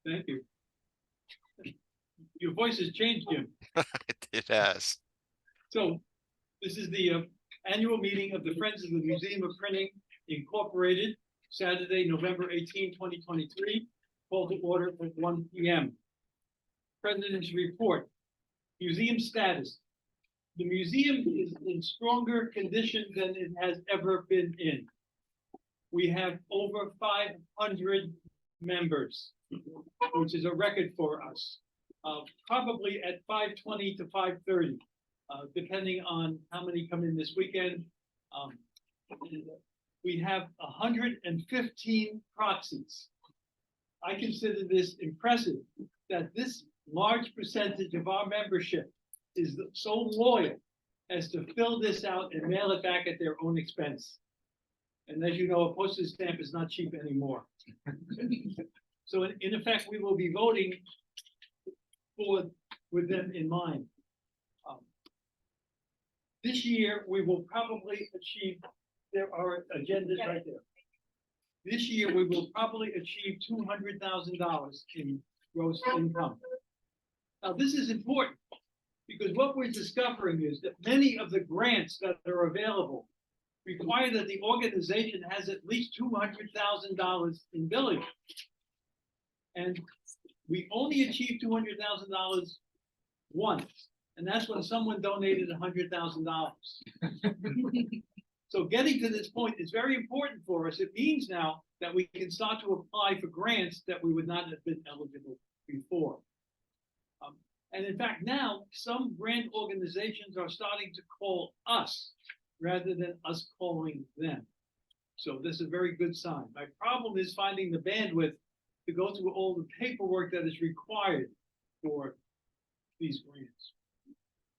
Thank you. Your voice has changed, Jim. It has. So this is the annual meeting of the Friends of the Museum of Printing Incorporated, Saturday, November 18, 2023, called to order at 1 p.m. President's report. Museum status. The museum is in stronger condition than it has ever been in. We have over 500 members, which is a record for us. Probably at 5:20 to 5:30, depending on how many come in this weekend. We have 115 proxies. I consider this impressive that this large percentage of our membership is so loyal as to fill this out and mail it back at their own expense. And as you know, a postage stamp is not cheap anymore. So in effect, we will be voting with them in mind. This year, we will probably achieve, there are agendas right there. This year, we will probably achieve $200,000 in gross income. Now, this is important because what we're discovering is that many of the grants that are available require that the organization has at least $200,000 in billing. And we only achieved $200,000 once, and that's when someone donated $100,000. So getting to this point is very important for us. It means now that we can start to apply for grants that we would not have been eligible before. And in fact, now some grant organizations are starting to call us rather than us calling them. So this is a very good sign. My problem is finding the bandwidth to go through all the paperwork that is required for these grants.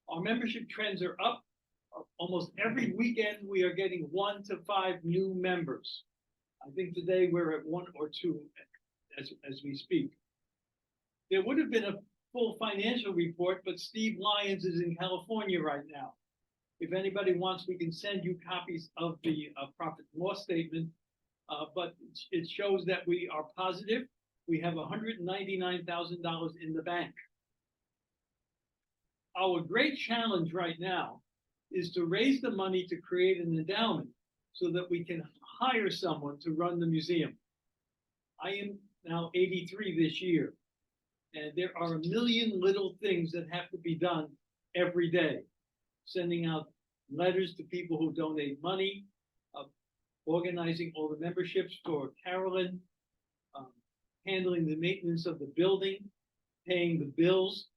Our membership trends are up. Almost every weekend, we are getting 1 to 5 new members. I think today we're at 1 or 2 as we speak. There would have been a full financial report, but Steve Lyons is in California right now. If anybody wants, we can send you copies of the profit and loss statement, but it shows that we are positive. We have $199,000 in the bank. Our great challenge right now is to raise the money to create an endowment so that we can hire someone to run the museum. I am now 83 this year, and there are a million little things that have to be done every day. Sending out letters to people who donate money, organizing all the memberships for Carolyn, handling the maintenance of the building, paying the bills.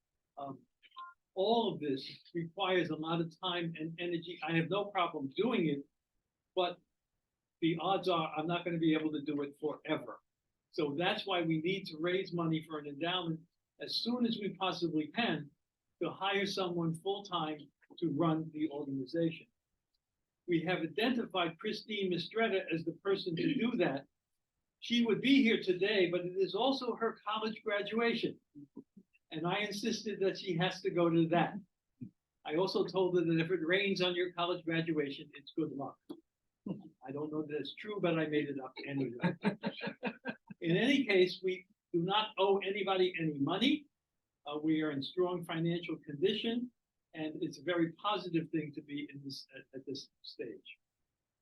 All of this requires a lot of time and energy. I have no problem doing it, but the odds are I'm not going to be able to do it forever. So that's why we need to raise money for an endowment as soon as we possibly can to hire someone full-time to run the organization. We have identified Christine Mistretta as the person to do that. She would be here today, but it is also her college graduation. And I insisted that she has to go to that. I also told her that if it rains on your college graduation, it's good luck. I don't know that it's true, but I made it up anyway. In any case, we do not owe anybody any money. We are in strong financial condition, and it's a very positive thing to be in this at this stage.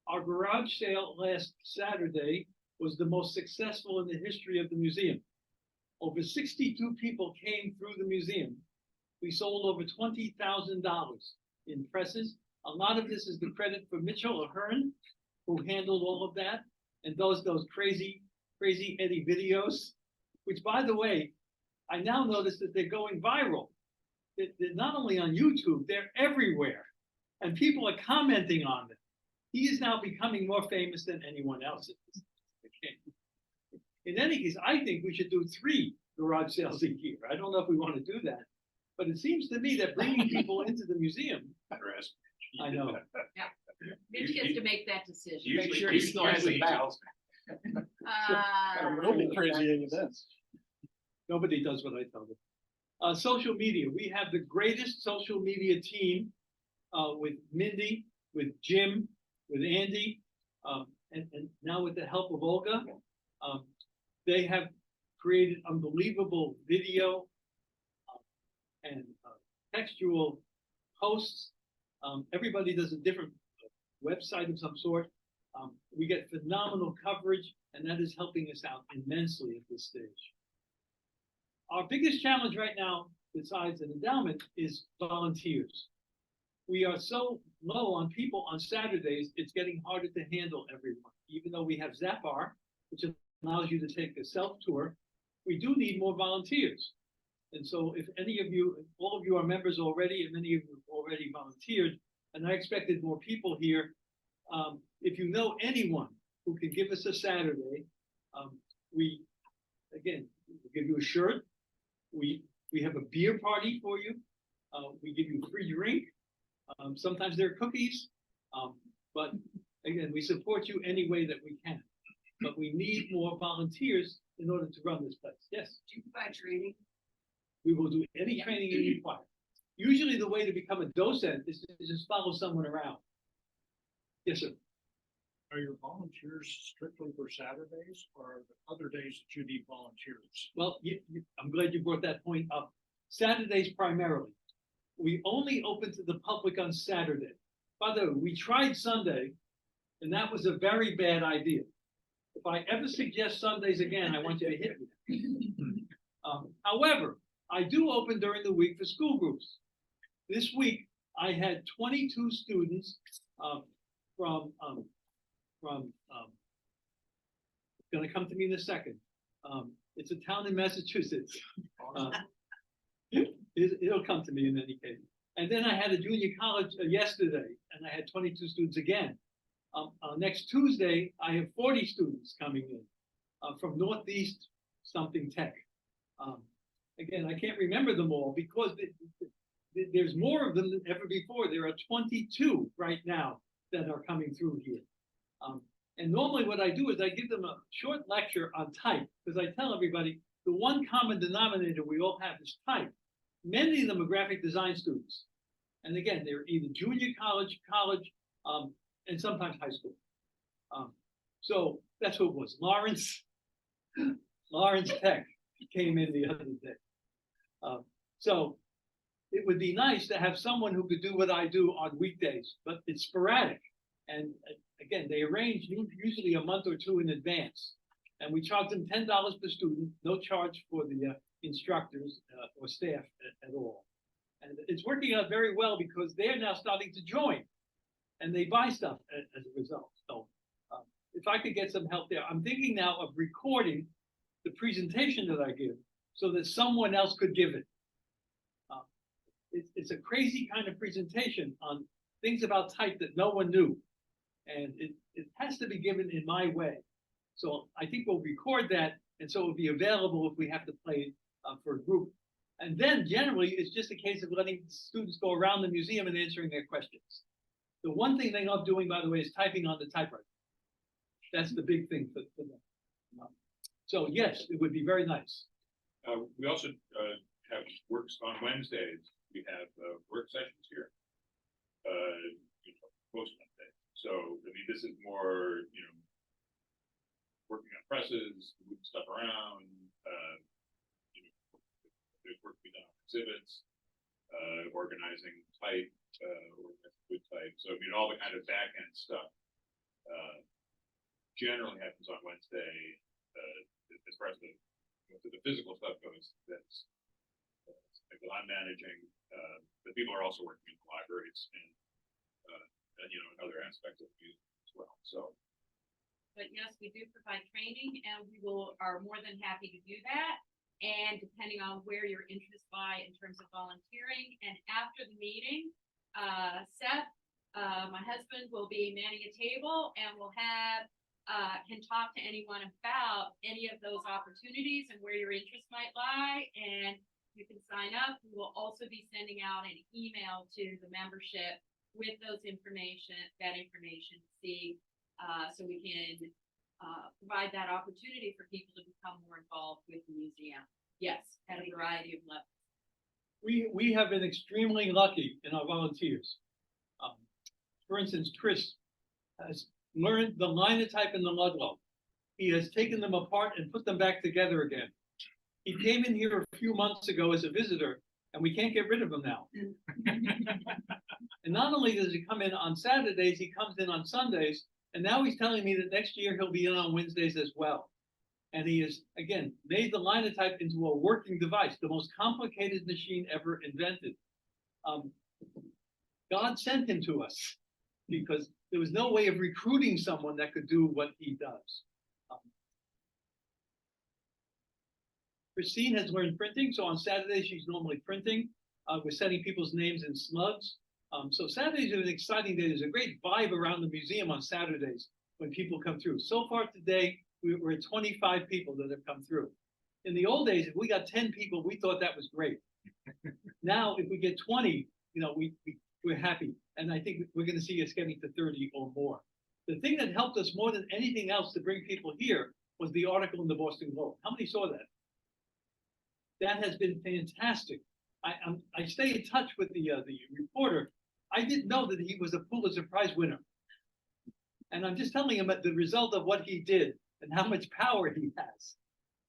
Our garage sale last Saturday was the most successful in the history of the museum. Over 62 people came through the museum. We sold over $20,000 in presses. A lot of this is the credit for Mitchell Ahern, who handled all of that, and those crazy Eddie videos, which, by the way, I now notice that they're going viral. They're not only on YouTube, they're everywhere, and people are commenting on them. He is now becoming more famous than anyone else. In any case, I think we should do 3 garage sales a year. I don't know if we want to do that, but it seems to me that bringing people into the museum. I know. Yeah. Mitch gets to make that decision. Make sure he's crazy. Really crazy in this. Nobody does what I tell them. Social media. We have the greatest social media team with Mindy, with Jim, with Andy, and now with the help of Olga. They have created unbelievable video and textual posts. Everybody does a different website of some sort. We get phenomenal coverage, and that is helping us out immensely at this stage. Our biggest challenge right now, besides an endowment, is volunteers. We are so low on people on Saturdays, it's getting harder to handle everyone. Even though we have Zapar, which allows you to take a self-tour, we do need more volunteers. And so if any of you, all of you are members already, and many of you have already volunteered, and I expected more people here, if you know anyone who can give us a Saturday, we give you a shirt. We have a beer party for you. We give you a free drink. Sometimes there are cookies, but again, we support you any way that we can. But we need more volunteers in order to run this place. Yes? Do you provide training? We will do any training you require. Usually the way to become a docent is to just follow someone around. Yes, sir. Are your volunteers strictly for Saturdays or are there other days that you need volunteers? Well, I'm glad you brought that point up. Saturdays primarily. We only open to the public on Saturday. By the way, we tried Sunday, and that was a very bad idea. If I ever suggest Sundays again, I want you to hit me. However, I do open during the week for school groups. This week, I had 22 students from going to come to me in a second. It's a town in Massachusetts. It'll come to me in any case. And then I had a junior college yesterday, and I had 22 students again. Next Tuesday, I have 40 students coming in from Northeast something Tech. Again, I can't remember them all because there's more of them than ever before. There are 22 right now that are coming through here. And normally what I do is I give them a short lecture on type, because I tell everybody the one common denominator we all have is type. Many of them are graphic design students. And again, they're either junior college, and sometimes high school. So that's who it was. Lawrence Tech came in the other day. So it would be nice to have someone who could do what I do on weekdays, but it's sporadic. And again, they arrange usually a month or two in advance. And we charge them $10 per student, no charge for the instructors or staff at all. And it's working out very well because they're now starting to join and they buy stuff as a result. So if I could get some help there, I'm thinking now of recording the presentation that I give so that someone else could give it. It's a crazy kind of presentation on things about type that no one knew. And it has to be given in my way. So I think we'll record that, and so it'll be available if we have to play for a group. And then generally, it's just a case of letting students go around the museum and answering their questions. The one thing they love doing, by the way, is typing on the typewriter. That's the big thing for them. So yes, it would be very nice. We also have works on Wednesdays. We have work sessions here, most Wednesdays. So, I mean, this is more, working on presses, moving stuff around, there's work to be done on exhibits, organizing type, organizing good type. So, I mean, all the kind of back end stuff generally happens on Wednesday. As far as the physical stuff goes, that's that I'm managing. But people are also working in the libraries and other aspects of the museum as well. So. But yes, we do provide training and we are more than happy to do that. And depending on where your interests lie in terms of volunteering, and after the meeting, Seth, my husband, will be manning a table and we'll can talk to anyone about any of those opportunities and where your interest might lie, and you can sign up. We will also be sending out an email to the membership with that information to see, so we can provide that opportunity for people to become more involved with the museum. Yes, at a variety of levels. We have been extremely lucky in our volunteers. For instance, Chris has learned the linotype and the Ludlow. He has taken them apart and put them back together again. He came in here a few months ago as a visitor, and we can't get rid of him now. And not only does he come in on Saturdays, he comes in on Sundays, and now he's telling me that next year he'll be in on Wednesdays as well. And he has, again, made the linotype into a working device, the most complicated machine ever invented. God sent him to us because there was no way of recruiting someone that could do what he does. Christine has learned printing, so on Saturdays she's normally printing. We're setting people's names in slugs. So Saturdays are an exciting day. There's a great vibe around the museum on Saturdays when people come through. So far today, we're at 25 people that have come through. In the old days, if we got 10 people, we thought that was great. Now, if we get 20, we're happy. And I think we're going to see us getting to 30 or more. The thing that helped us more than anything else to bring people here was the article in the Boston Globe. How many saw that? That has been fantastic. I stay in touch with the reporter. I didn't know that he was a Pulitzer Prize winner. And I'm just telling him about the result of what he did and how much power he has.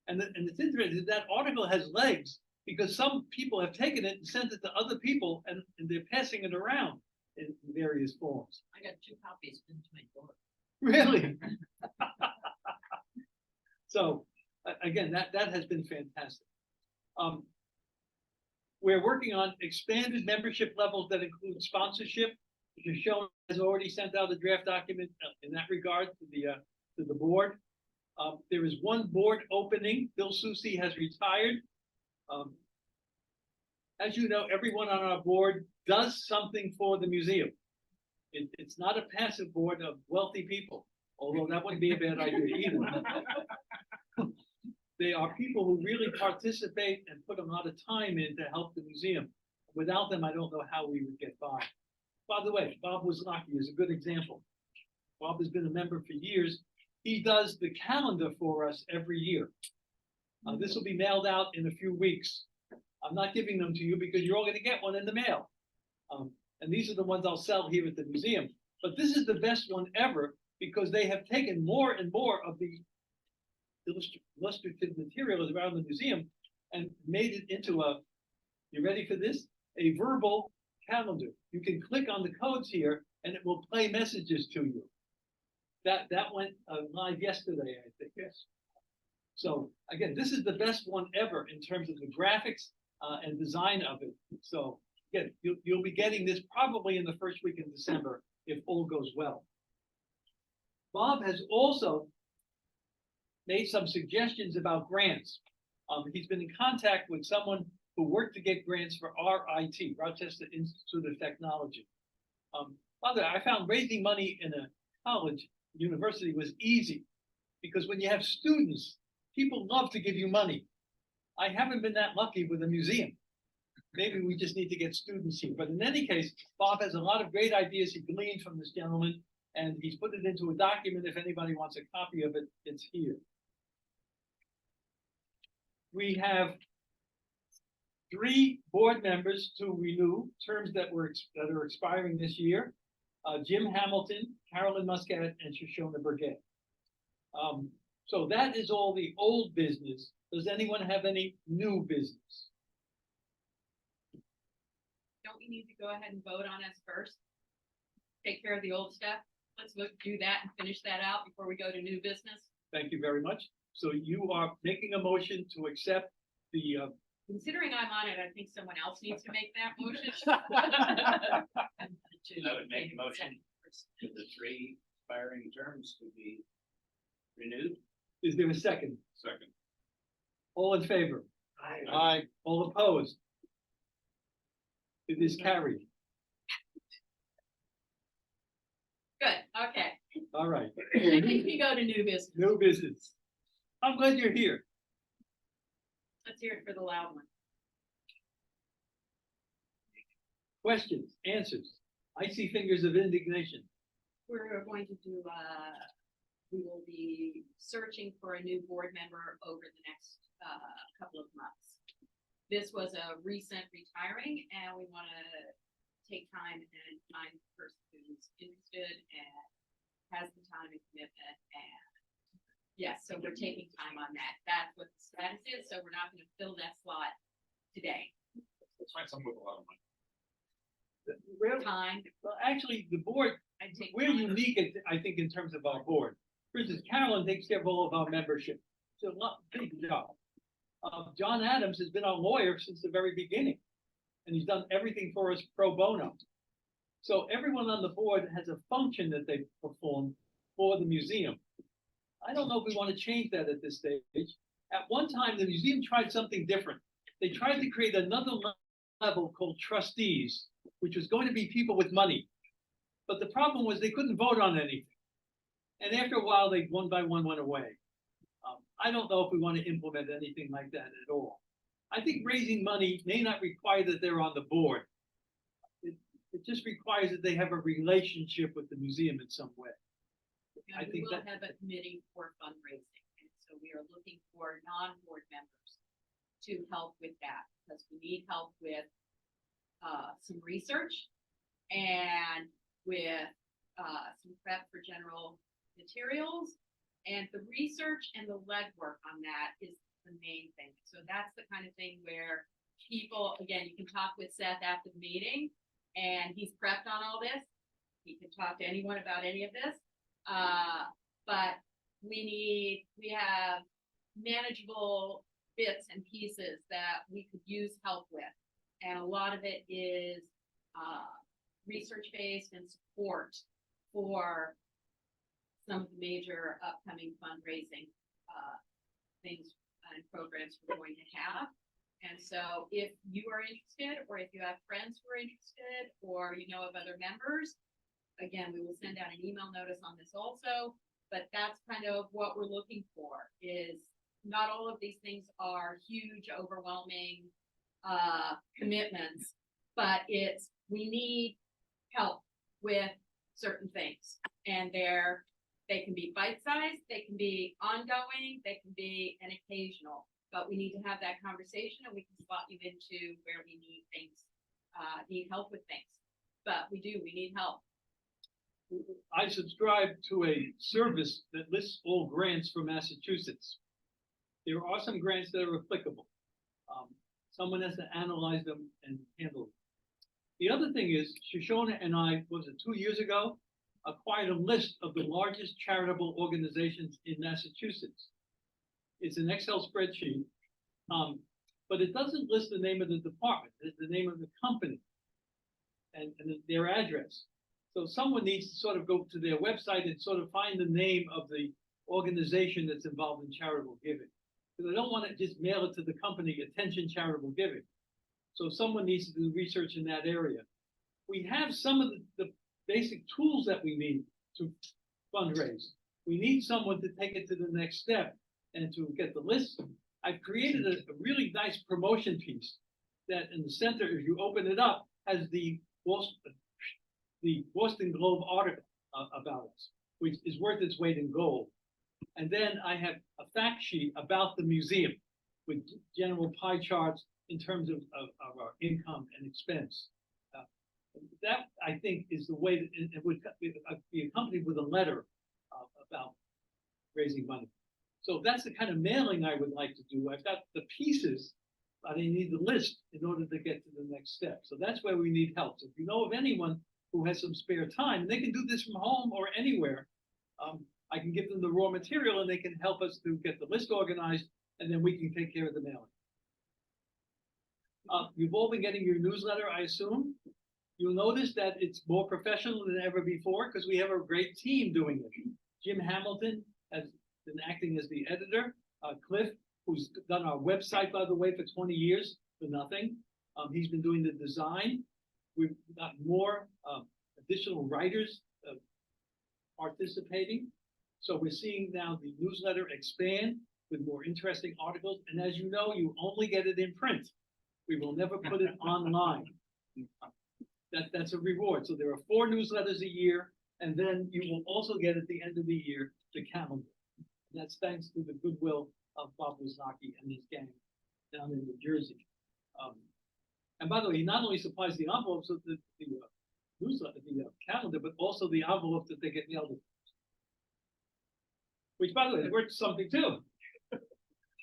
And it's interesting, that article has legs because some people have taken it and sent it to other people and they're passing it around in various forms. I got 2 copies into my door. Really? So again, that has been fantastic. We're working on expanded membership levels that include sponsorship. Shown has already sent out a draft document in that regard to the board. There is one board opening. Bill Susi has retired. As you know, everyone on our board does something for the museum. It's not a passive board of wealthy people, although that wouldn't be a bad idea either. They are people who really participate and put a lot of time in to help the museum. Without them, I don't know how we would get by. By the way, Bob Wisnocki is a good example. Bob has been a member for years. He does the calendar for us every year. This will be mailed out in a few weeks. I'm not giving them to you because you're all going to get one in the mail. And these are the ones I'll sell here at the museum. But this is the best one ever because they have taken more and more of the illustrative materials around the museum and made it into you ready for this? A verbal calendar. You can click on the codes here and it will play messages to you. That went live yesterday, I think. Yes. So again, this is the best one ever in terms of the graphics and design of it. So again, you'll be getting this probably in the first week in December if all goes well. Bob has also made some suggestions about grants. He's been in contact with someone who worked to get grants for RIT, Rochester Institute of Technology. By the way, I found raising money in a college, university was easy because when you have students, people love to give you money. I haven't been that lucky with a museum. Maybe we just need to get students here. But in any case, Bob has a lot of great ideas he gleaned from this gentleman, and he's put it into a document. If anybody wants a copy of it, it's here. We have 3 board members to renew terms that are expiring this year. Jim Hamilton, Carolyn Muscat, and Shoshona Burgett. So that is all the old business. Does anyone have any new business? Don't we need to go ahead and vote on us first? Take care of the old stuff. Let's do that and finish that out before we go to new business. Thank you very much. So you are making a motion to accept the Considering I'm on it, I think someone else needs to make that motion. I would make a motion that the 3 expiring terms to be renewed. Is there a second? Second. All in favor? Aye. All opposed? It is carried. Good, okay. All right. I think we go to new business. New business. I'm glad you're here. Let's hear it for the loud one. Questions, answers. I see fingers of indignation. We're going to do, we will be searching for a new board member over the next couple of months. This was a recent retiring and we want to take time and find the person who's interested and has the time and commitment. And yes, so we're taking time on that. That's what the status interested, so we're not gonna fill that slot today. Let's find someone with a lot of money. Time, Well, actually, the board, I take. we're time. unique, I think, in terms of our board. For instance, Carolyn takes care of all of our membership. It's a lot, big job. John Adams has been our lawyer since the very beginning, and he's done everything for us pro bono. So everyone on the board has a function that they perform for the museum. I don't know if we want to change that at this stage. At one time, the museum tried something different. They tried to create another level called trustees, which was going to be people with money. But the problem was they couldn't vote on anything. And after a while, they one by one went away. I don't know if we want to implement anything like that at all. I think raising money may not require that they're on the board. It just requires that they have a relationship with the museum in some way. I And we think will that- have a committee for fundraising, and so we are looking for non-board members to help with that, because we need help with some research and with some prep for general materials. And the research and the legwork on that is the main thing. So that's the kind of thing where people, again, you can talk with Seth after the meeting, and he's prepped on all this. He can talk to anyone about any of this. But we have manageable bits and pieces that we could use help with. And a lot of it is research-based and support for some of the major upcoming fundraising things and programs we're going to have. And so if you are interested, or if you have friends who are interested, or you know of other members, again, we will send out an email notice on this also. But that's kind of what we're looking for, is not all of these things are huge, overwhelming commitments, but we need help with certain things. And they can be bite-sized, they can be ongoing, they can be an occasional, but we need to have that conversation, and we can slot you into where we need things, need help with things. But we need help. I subscribe to a service that lists all grants for Massachusetts. There are some grants that are applicable. Someone has to analyze them and handle them. The other thing is, Shoshona and I, was it 2 years ago, acquired a list of the largest charitable organizations in Massachusetts. It's an Excel spreadsheet, but it doesn't list the name of the department. It's the name of the company and their address. So someone needs to sort of go to their website and sort of find the name of the organization that's involved in charitable giving. Because I don't want to just mail it to the company, attention charitable giving. So someone needs to do research in that area. We have some of the basic tools that we need to fundraise. We need someone to take it to the next step and to get the list. I've created a really nice promotion piece that in the center, if you open it up, has the Boston Globe article about us, which is worth its weight in gold. And then I have a fact sheet about the museum with general pie charts in terms of our income and expense. That, I think, is the way that it would be accompanied with a letter about raising money. So that's the kind of mailing I would like to do. I've got the pieces, but I need the list in order to get to the next step. So that's where we need help. So if you know of anyone who has some spare time, they can do this from home or anywhere. I can give them the raw material and they can help us to get the list organized, and then we can take care of the mailing. You've all been getting your newsletter, I assume. You'll notice that it's more professional than ever before because we have a great team doing it. Jim Hamilton has been acting as the editor. Cliff, who's done our website, by the way, for 20 years for nothing. He's been doing the design. We've got more additional writers participating. So we're seeing now the newsletter expand with more interesting articles. And as you know, you only get it in print. We will never put it online. That's a reward. So there are 4 newsletters a year, and then you will also get at the end of the year the calendar. And that's thanks to the goodwill of Bob Wozniacki and his gang down in New Jersey. And by the way, he not only supplies the envelopes of the newsletter, the calendar, but also the envelope that they get mailed. Which, by the way, is worth something too.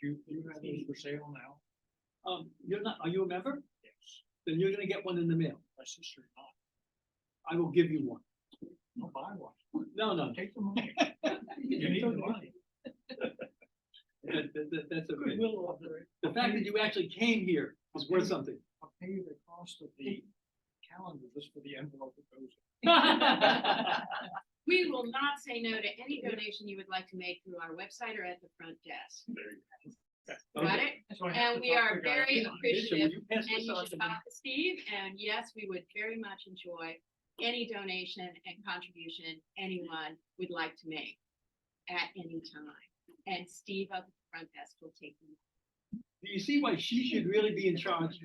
You have those for sale now? You're not, are you a member? Yes. Then you're gonna get one in the mail. My sister's not. I will give you one. I'll buy one. No, no, Take the money. You need the money. that's okay. Goodwill operate. The fact that you actually came here is worth something. I'll pay you the cost of the calendar just for the envelope that goes. in. We will not say no to any donation you would like to make through our website or at the front desk. There you Got it? So I have And to we talk are to the guy. very Mitchell, will appreciative. you pass And this you on should to me? talk to Steve, and yes, we would very much enjoy any donation and contribution anyone would like to make at any time. And Steve up at the front desk will take them. Do you see why she should really be in charge?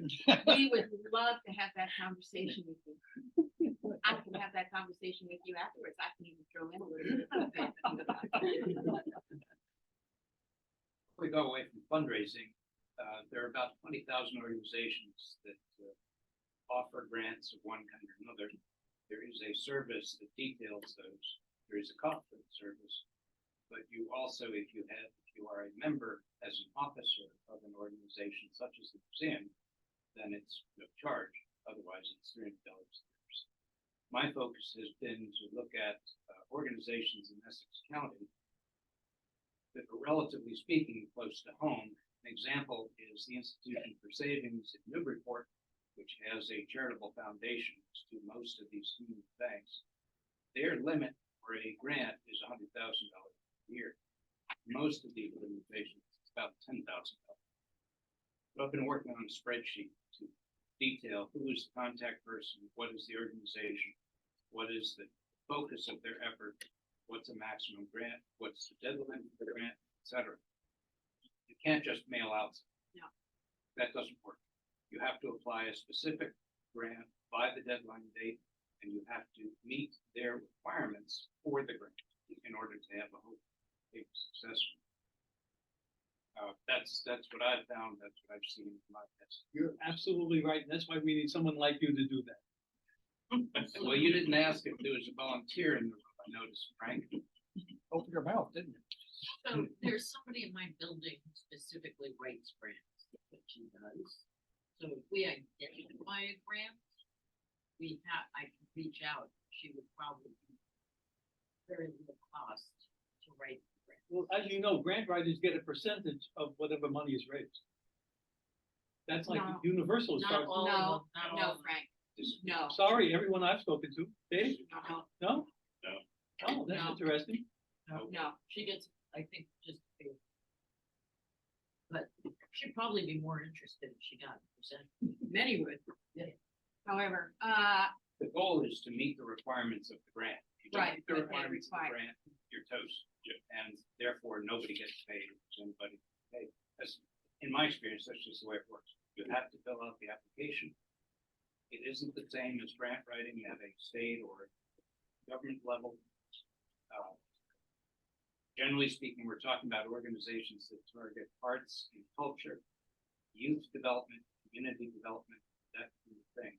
We would love to have that conversation with you. I can have that conversation with you afterwards. I can even throw in a little bit of We go away from fundraising. There are about 20,000 organizations that offer grants of one kind or another. There is a service that details those. There is a cost for the service. But you also, if you are a member as an officer of an organization such as the museum, then it's no charge. Otherwise, it's $300. My focus has been to look at organizations in Essex County that are relatively speaking close to home. An example is the Institution for Savings in Newburyport, which has a charitable foundation to most of these community banks. Their limit for a grant is $100,000 a year. Most of the limitations is about $10,000. So I've been working on a spreadsheet to detail who is the contact person, what is the organization, what is the focus of their effort, what's a maximum grant, what's the deadline for the grant, et cetera. You can't just mail out. No. That doesn't work. You have to apply a specific grant by the deadline date, and you have to meet their requirements for the grant in order to have a hope of being successful. That's what I've found. That's what I've seen in my test. You're absolutely right, and that's why we need someone like you to do that. Well, you didn't ask if there was a volunteer in the room, I noticed, Frank. Open your mouth, didn't you? So there's somebody in my building who specifically writes grants, which she does. So if we identify a grant, I can reach out, she would probably be very little cost to write the grant. Well, as you know, grant writers get a percentage of whatever money is raised. That's like No. Universal as Not far as. all of No, them, not all no, of them. Frank, This- no. Sorry, everyone I've spoken to. Dave? No, No? No. Oh, that's No. interesting. no. She gets, I think, just paid. But she'd probably be more interested if she got a percent. Many would. Yeah. However, The goal is to meet the requirements of the grant. If you don't Right, meet the what they requirements of the require. grant, you're toast. And therefore, nobody gets paid, if anybody gets paid. That's, in my experience, that's just the way it works. You have to fill out the application. It isn't the same as grant writing at a state or government level. Generally speaking, we're talking about organizations that target arts and culture, youth development, community development, that kind of thing,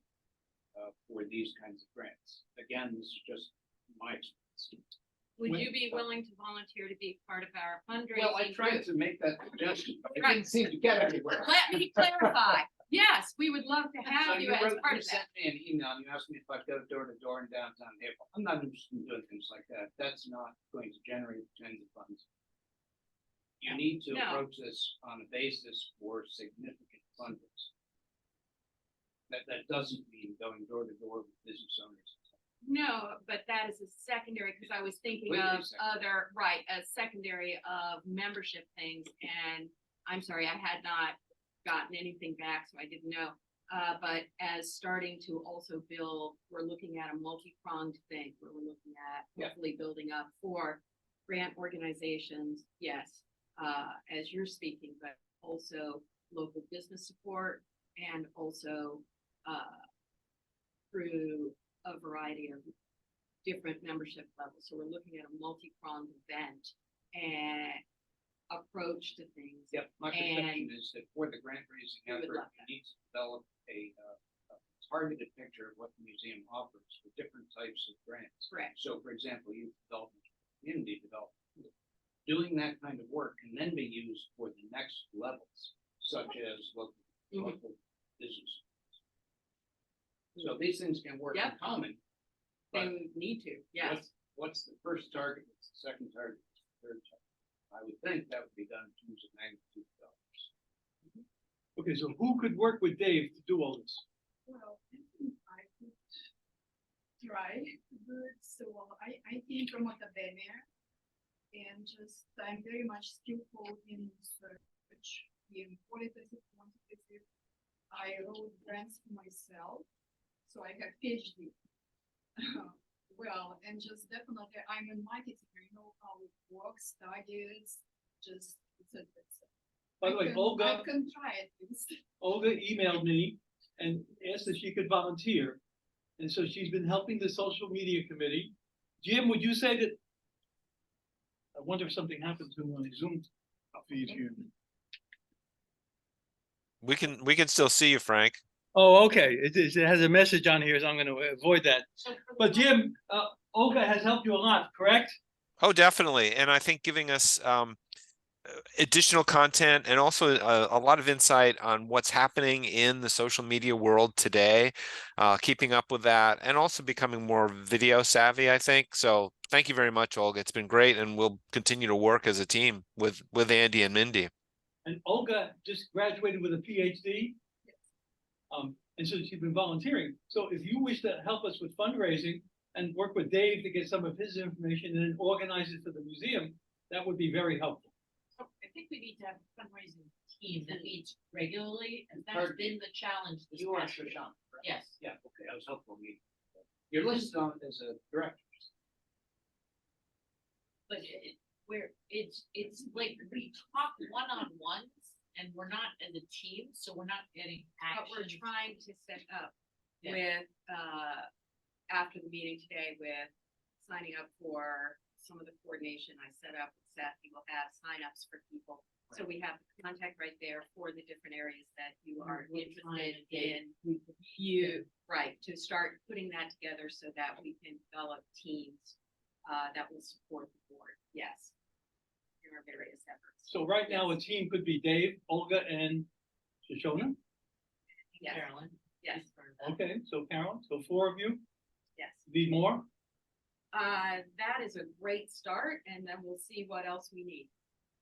for these kinds of grants. Again, this is just my experience. would you be willing to volunteer to be part of our fundraising? Well, I tried group? to make that suggestion, but it Right. didn't seem to get anywhere. Let me clarify. Yes, we would love to So have you as wrote- part you of that. sent me an email and you asked me if I'd go door to door in downtown Haverhill. I'm not interested in doing things like that. That's not going to generate tens of funds. You need to No. approach this on a basis for significant funds. That doesn't mean going door to door with business owners. No, but that is a secondary, because I was thinking Completely of secondary. other, right, a secondary of membership things, and I'm sorry, I had not gotten anything back, so I didn't know. But as starting to also build, we're looking at a multi-pronged thing, where we're looking at Yeah. hopefully building up for grant organizations, yes, as you're speaking, but also local business support, and also through a variety of different membership levels. So we're looking at a multi-pronged event and approach to things. Yep, my And perception is that for the grant raising we would effort, love you that. need to develop a targeted picture of what the museum offers for different types of grants. Correct. So, for example, youth development, community development. doing that kind of work can then be used for the next levels, such as local business. So these things can work in Yep. common. But They need to, yes. what's the first target, what's the second target, what's the third target? I would think that would be done in terms of magnitude of dollars. Okay, so who could work with Dave to do all this? Well, I think I could try, but so I came from academia and just I'm very much skillful in research, in qualitative, quantitative. I wrote grants for myself, so I have PhD. Well, and just definitely I'm in marketing, I know how it works, studies, just etc. By the way, I can try it. Olga emailed me and asked if she could volunteer. And so she's been helping the social media committee. Jim, would you say that? I wonder if something happened to my Zoom feed here. We can still see you, Frank. Oh, okay. It has a message on here, so I'm going to avoid that. So for the But Jim, Olga has helped you a lot, correct? Oh, definitely. And I think giving us additional content and also a lot of insight on what's happening in the social media world today, keeping up with that, and also becoming more video savvy, I think. So thank you very much, Olga. It's been great, and we'll continue to work as a team with Andy and Mindy. And Olga just graduated with a PhD. And so she's been volunteering. So if you wish to help us with fundraising and work with Dave to get some of his information and then organize it for the museum, that would be very helpful. So I think we need to have a fundraising team that meets regularly, and that's Pardon? been the challenge this You are past year. Shashank, correct? Yes. Yeah, okay, I was hopeful. You're listed on as a director. But it's like we talk one-on-ones and we're not as a team, so we're not getting But we're action. trying to set up Yeah. with, after the meeting today with signing up for some of the coordination I set up with Seth. We will have signups for people. So we have the contact right there for the different areas that you are We're trying interested to get- in. Right, to start putting that together so that we can develop teams, that will support the board. Yes. In our various efforts. So right now, a team could be Dave, Olga, and Shoshona. Yes, Carolyn. yes, is part of that. Okay, so Carol, so 4 of you. yes. Need more? That is a great start, and then we'll see what else we need.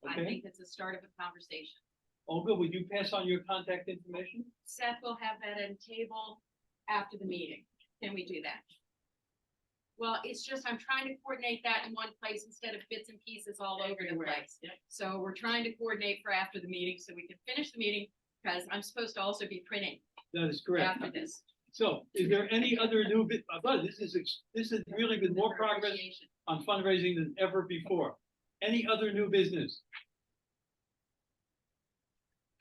I Okay. think it's a start of a conversation. Olga, would you pass on your contact information? Seth will have that at a table after the meeting. Can we do that? Well, it's just, I'm trying to coordinate that in one place instead of bits and pieces all over the Everywhere. place. So we're trying to coordinate for after the meeting so we can finish the meeting, because I'm supposed to also be printing That is correct. after this. So is there any other new bit, but this has really been more progress Appreciation. on fundraising than ever before. Any other new business?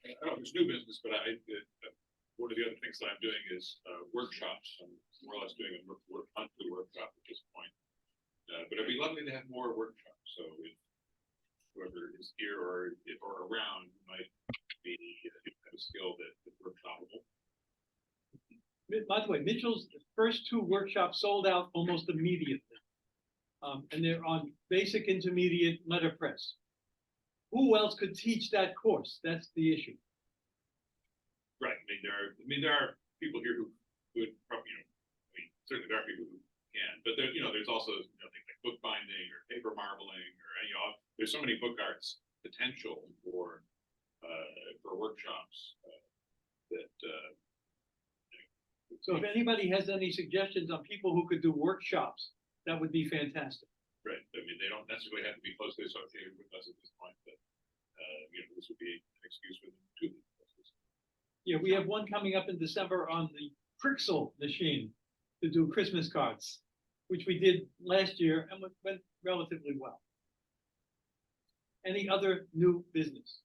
I don't know if it's new business, but one of the other things that I'm doing is workshops. I'm more or less doing a monthly workshop at this point. But it'd be lovely to have more workshops. So if whoever is here or around might be have a skill that's workshopable. By the way, Mitchell's first 2 workshops sold out almost immediately. And they're on basic, intermediate letterpress. Who else could teach that course? That's the issue. Right. There are people here who would probably, certainly there are people who can, but there's also things like bookbinding or paper marbling or there's so many book arts potential for workshops that. So if anybody has any suggestions on people who could do workshops, that would be fantastic. Right. They don't necessarily have to be closely associated with us at this point, but this would be an excuse for them to be. Yeah, we have one coming up in December on the Crixel machine to do Christmas cards, which we did last year and went relatively well. Any other new business?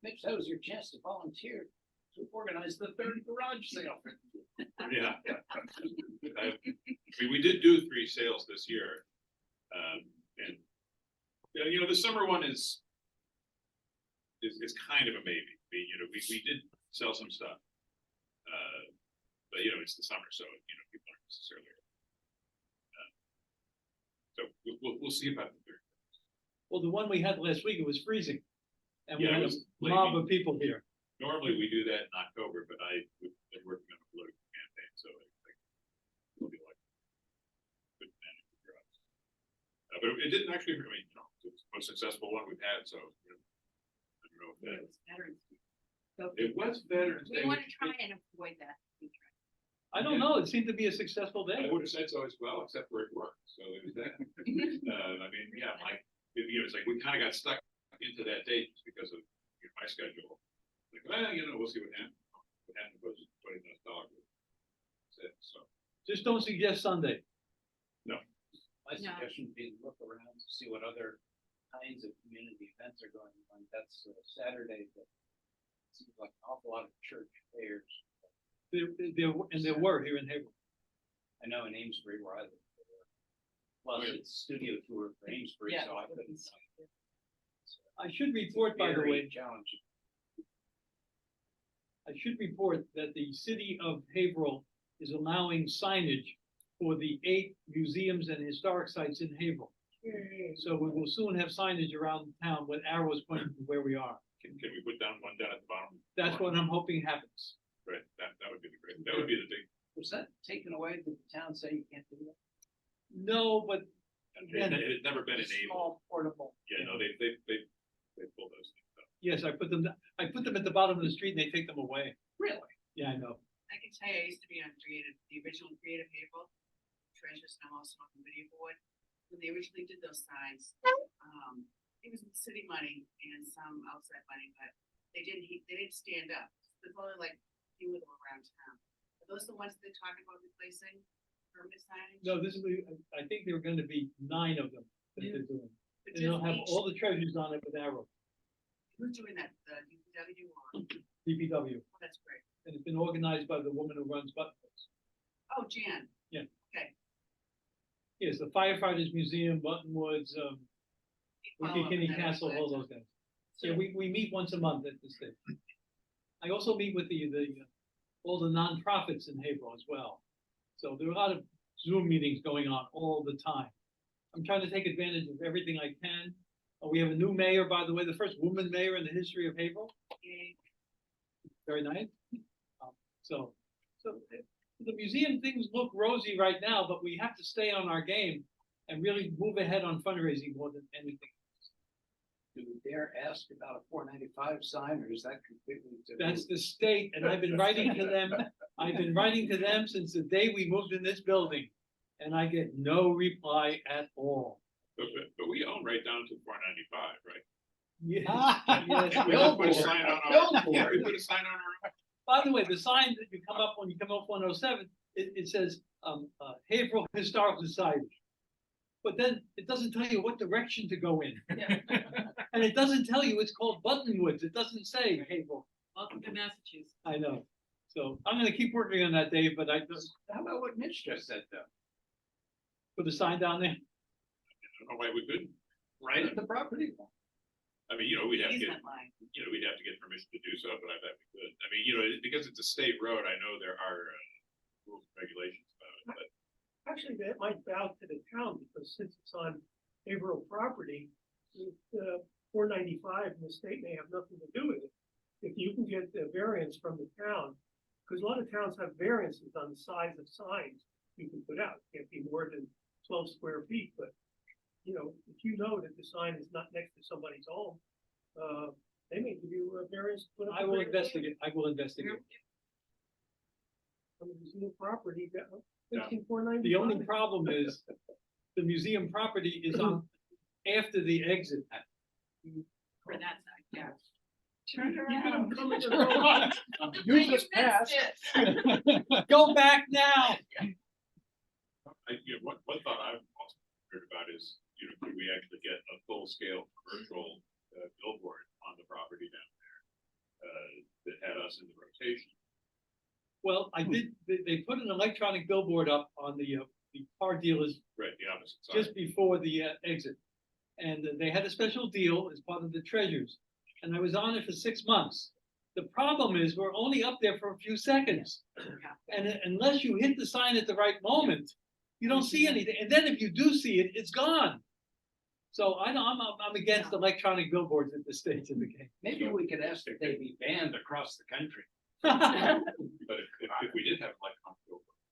Mitch, that was your chance to volunteer to organize the 3rd garage sale. Yeah. We did do 3 sales this year. And the summer one is kind of a maybe. We did sell some stuff. But it's the summer, so people aren't necessarily So we'll see about the third. Well, the one we had last week, it was freezing. And we Yeah, it had a was mob late. of people here. Normally we do that in October, but I've been working on a political campaign, so it'll be like. Good manage the drugs. But it didn't actually, I mean, it's the most successful one we've had, so. I don't know if It that, was Veterans Day. So it was Veterans we Day. want to try and avoid that. in the future. I don't know, it seemed to be a successful I day. would have said so as well, except for it worked, so there's that. I mean, yeah, it's like we kind of got stuck into that date just because of my schedule. Like, well, we'll see what happens. What happened was $20,000. That's it, so. Just don't suggest Sunday. My No. suggestion would be to look around to see what other kinds of community events are going on. That's Saturday, but it seems like an awful lot of church fairs. There were here in Haverhill. I know in Amesbury where I live. there were. Plus, Oh, yeah. it's studio tour for Amesbury, Yeah. so I couldn't. I should report, by the way, Challenging. I should report that the city of Haverhill is allowing signage for the 8 museums and historic sites in Haverhill. So we will soon have signage around town with arrows pointing to where we are. Can we put down one down at the bottom? That's what I'm hoping happens. Right, that would be the great, that would be the big. Was that taken away? Did the town say you can't do that? No, but again, It had never been enabled. Small portable. Yeah, no, they pulled those things up. yes, I put them at the bottom of the street and they take them away. Really? Yeah, I know. I can tell you, I used to be on the original Creative Haverhill, Treasures, and I'm also on the video board. When they originally did those signs, it was city money and some outside money, but they didn't stand up. There's only like a few of them around town. Are those the ones they're talking about replacing permanent signage? No, I think there are going to be 9 of them that they're doing. But And they'll have just all the treasures on it with arrows, who's doing that? The DPW or? DPW. Oh, that's great. And it's been organized by the woman who runs Buttonwoods. Oh, Jan. Yes, the Firefighters Museum, Buttonwoods, Follow up Kinney on that Castle, website. all those guys. Yeah, we meet once a month at the state. I also meet with all the nonprofits in Haverhill as well. So there are a lot of Zoom meetings going on all the time. I'm trying to take advantage of everything I can. We have a new mayor, by the way, the first woman mayor in the history of Haverhill. Yay. Very nice. So the museum things look rosy right now, but we have to stay on our game and really move ahead on fundraising more than anything. Do we dare ask about a 495 sign, or is that completely? That's the state, and I've been writing to them. I've been writing to them since the day we moved in this building, and I get no reply at all. But we own right down to 495, right? Yeah, yes, Can't we just put a sign on our, yeah, we put a sign on our. By the way, the sign that you come up when you come up 107, it says, Haverhill Historical Society. But then it doesn't tell you what direction to go in. Yeah. And it doesn't tell you it's called Buttonwoods. It doesn't say Haverhill. Welcome to Massachusetts. I know. So I'm gonna keep working on that, Dave, but I just How about what Mitch just said, though? put a sign down there. I don't know why we couldn't. Right at the property line. I mean, we'd have to get, Easement line. we'd have to get permission to do so, but I bet we could. I mean, because it's a state road, I know there are rules and regulations about it, but. Actually, that might bow to the town, because since it's on Haverhill property, the 495 and the state may have nothing to do with it. If you can get the variance from the town, because a lot of towns have variances on the size of signs you can put out, it can't be more than 12 square feet, but if you know that the sign is not next to somebody's home, they may give you a variance. To put up I a will big investigate. I will investigate. sign on the museum property, Yeah. 15495. The only problem is the museum property is on after the exit. For that side, yeah. Turn around. You just passed. Go back now. One thought I've also heard about is, could we actually get a full-scale commercial billboard on the property down there that had us in the rotation? Well, they put an electronic billboard up on the car dealers Right, the opposite side. just before the exit. And they had a special deal as part of the treasures. And I was on it for 6 months. The problem is we're only up there for a few seconds. And unless you hit the sign at the right moment, You don't see anything, and then if you do see it, it's gone. So I'm against electronic billboards at this stage of the game. Maybe we could ask that they be banned across the country. But if we did have electronic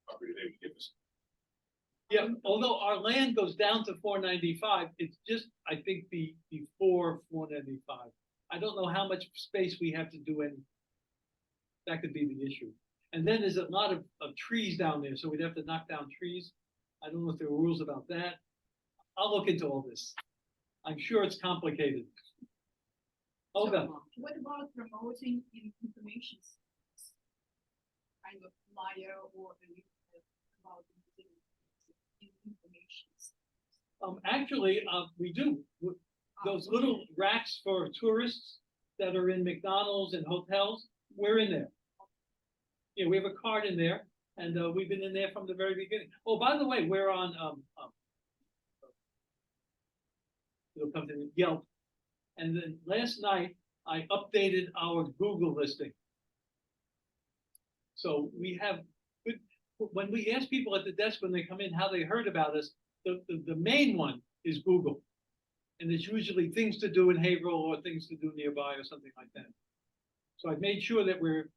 property, they would give us. Yeah, although our land goes down to 495, it's just, I think, before 495. I don't know how much space we have to do any. That could be the issue. And then there's a lot of trees down there, so we'd have to knock down trees. I don't know if there are rules about that. I'll look into all this. I'm sure it's complicated. Olga, What about promoting information? Kind of flyer or a leaflet about information. actually, we do. Those little racks for tourists that are in McDonald's and hotels, we're in there. Yeah, we have a card in there, and we've been in there from the very beginning. Oh, by the way, we're on it'll come to me, Yelp. And then last night I updated our Google listing. So we have good, when we ask people at the desk when they come in how they heard about us, the main one is Google. And it's usually things to do in Haverhill or things to do nearby or something like that. So I've made sure that we're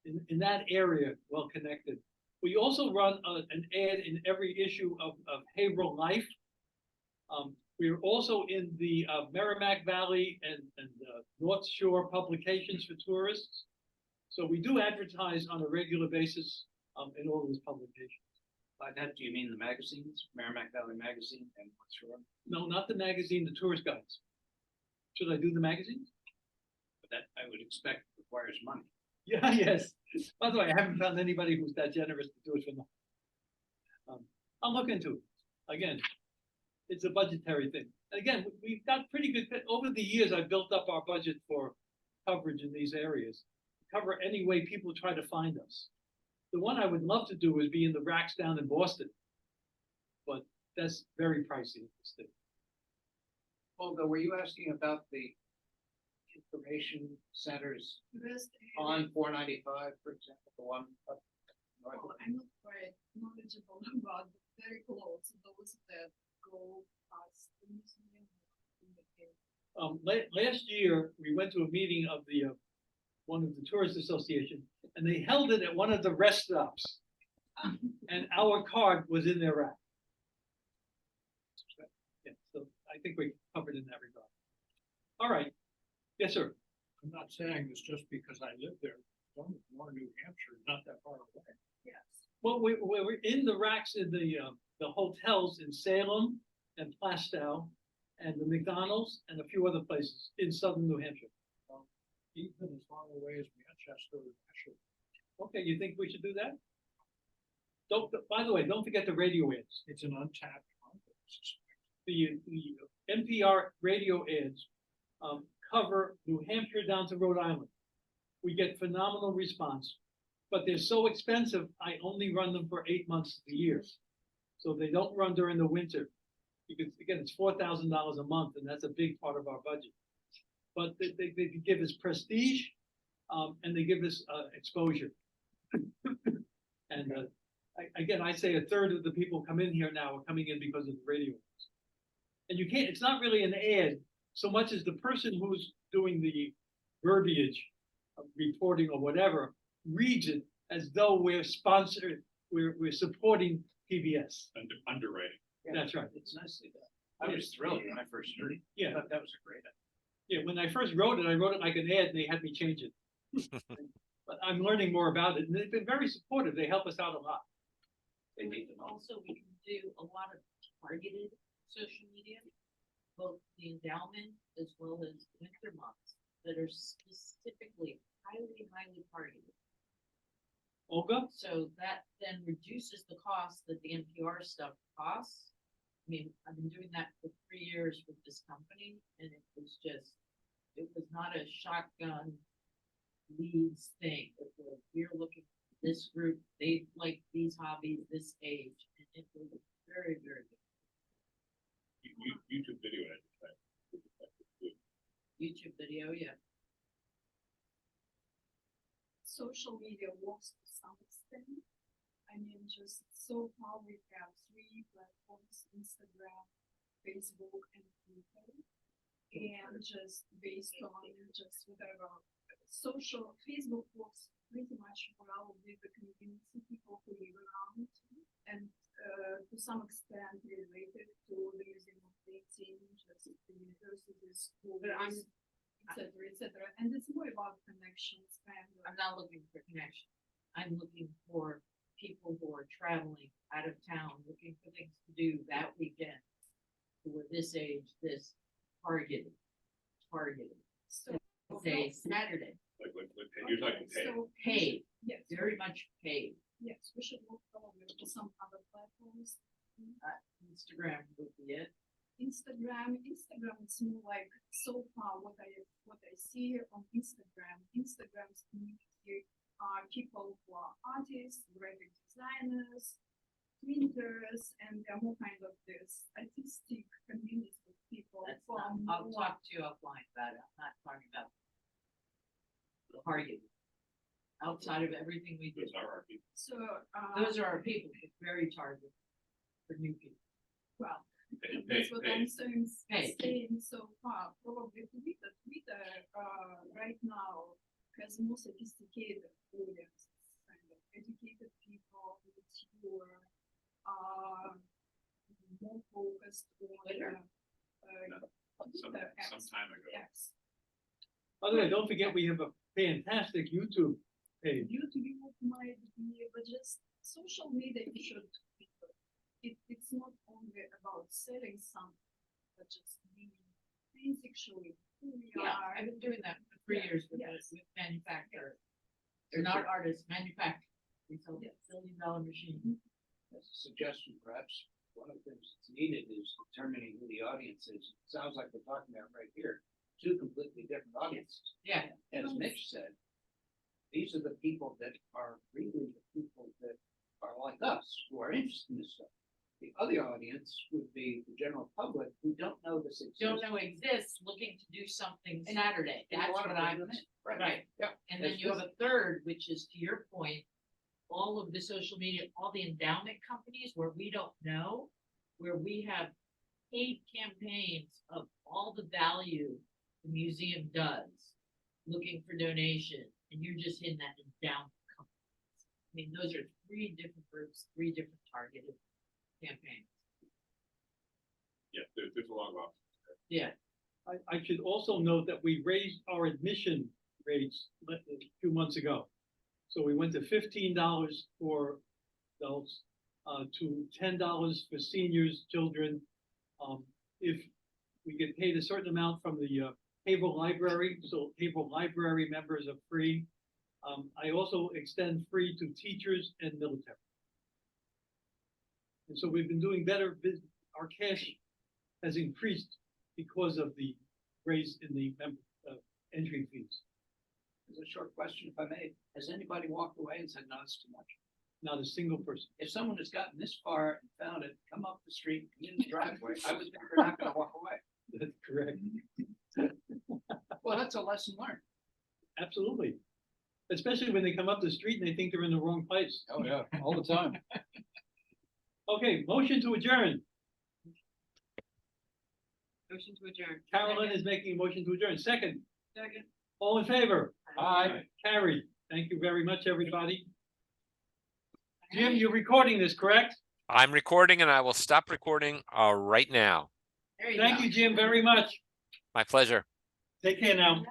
in that area well connected. We also run an ad in every issue of Haverhill Life. We're also in the Merrimack Valley and North Shore publications for tourists. So we do advertise on a regular basis in all those publications. By that, do you mean the magazines, Merrimack Valley Magazine and North Shore? No, not the magazine, the tourist guides. Should I do the magazines? But that I would expect requires money. Yeah, yes. By the way, I haven't found anybody who's that generous to do it for nothing. I'll look into it. Again, it's a budgetary thing. Again, we've got pretty good, over the years, I've built up our budget for coverage in these areas. Cover any way people try to find us. The one I would love to do is be in the racks down in Boston. But that's very pricey at this stage. Olga, were you asking about the information centers on 495, for example, the one up north? Well, I'm not quite knowledgeable about the very close, those that go past the museum. Last year, we went to a meeting of the one of the tourist association, and they held it at one of the rest stops, and our card was in their rack. Yeah, so I think we covered in that regard. All right, yes, sir. I'm not saying this just because I live there. More New Hampshire, not that far away. Yes. Well, we're in the racks in the hotels in Salem and Plastow, and the McDonald's and a few other places in southern New Hampshire. Even as far away as Manchester, Nashville. Okay, you think we should do that? By the way, don't forget the radio ads. It's an untapped market. The NPR radio ads cover New Hampshire down to Rhode Island. We get phenomenal response, but they're so expensive, I only run them for 8 months of the year. So they don't run during the winter. Because again, it's $4,000 a month, and that's a big part of our budget. But they give us prestige, and they give us exposure. And again, I say a third of the people come in here now are coming in because of the radio. And you can't, it's not really an ad so much as the person who's doing the verbiage of reporting or whatever reads it as though we're sponsored, we're supporting PBS. Underwriting. That's right. It's nicely done. I was thrilled when I first heard it. Yeah. I thought that was a great idea. Yeah, when I first wrote it, I wrote it like an ad and they had me change it. But I'm learning more about it, and they've been very supportive. They help us out a lot. And also, we can do a lot of targeted social media, both the endowment as well as winter months that are specifically highly targeted. Olga? So that then reduces the cost that the NPR stuff costs. I mean, I've been doing that for 3 years with this company, and it was not a shotgun leads thing. We're looking for this group, they like these hobbies, this age, and it was very good. YouTube video advertising. YouTube video, yeah. Social media works to some extent. I mean, just so far we have 3 platforms, Instagram, Facebook, and Twitter. And just based on just whatever social, Facebook works pretty much well with the community, people who live around, and to some extent related to the museum of painting, just the university, school, But I'm- et cetera, and it's more about connections and. I'm not looking for connection. I'm looking for people who are traveling out of town, looking for things to do that weekend. Who are this age, this targeted. So. Say Saturday, Like, you're talking pay. So, paid, yes, very much paid. yes, we should look probably to some other platforms. Instagram would be it. Instagram is more like so far what I see on Instagram's community are people who are artists, graphic designers, printers, and they're more kind of this artistic community of people. That's who are not, I'll more- talk to you offline about it. I'm not talking about the target. Outside of everything we do, Those are our people. So, those are our people, but very targeted for new people. well, Pay, that's what I'm saying, Hey. saying so far, probably Twitter, right now has more sophisticated audience, kind of educated people, mature, more focused on, Twitter? Some time ago. Yes. By the way, don't forget, we have a fantastic YouTube page. YouTube might be, but just social media should, it's not only about selling something, but just being basic, showing who we Yeah, are. I've been doing that for 3 years with Yes. with manufacturers. They're not artists, manufacturers. We sell Yes. $1 billion machine. As a suggestion, perhaps, one of the things that's needed is determining who the audience is. It sounds like we're talking about right here, 2 completely different audiences. Yeah, As Mitch said, these are the people that are really the people that are like us, who are interested in this stuff. The other audience would be the general public who don't know this exists. don't know exists, looking to do something Saturday. And That's wanna what I'm, bring them in. right. Yeah. And then That's you have good. a third, which is to your point, all of the social media, all the endowment companies where we don't know, where we have paid campaigns of all the value the museum does, looking for donation, and you're just hitting that endowment companies. I mean, those are 3 different groups, 3 different targeted campaigns. Yeah, there's a lot of options. Yeah, I should also note that we raised our admission rates a few months ago. So we went to $15 for adults, to $10 for seniors, children. If we get paid a certain amount from the Haverhill Library, so Haverhill Library members are free. I also extend free to teachers and military. And so we've been doing better, our cash has increased because of the raise in the entry fees. There's a short question, if I may. Has anybody walked away and said, no, it's too much? Not a single person. If someone has gotten this far and found it, come up the street, come in the driveway, I would think they're not gonna walk away. That's correct. Well, that's a lesson learned. Absolutely. Especially when they come up the street and they think they're in the wrong place. Oh, yeah, all the time. Okay, motion to adjourn. Motion to adjourn. Carolyn is making a motion to adjourn. Second, Second. all in favor? Aye. Carried. Thank you very much, everybody. Jim, you're recording this, correct? I'm recording and I will stop recording right now. there you go. Thank you, Jim, very much. My pleasure. Take care now. Yeah.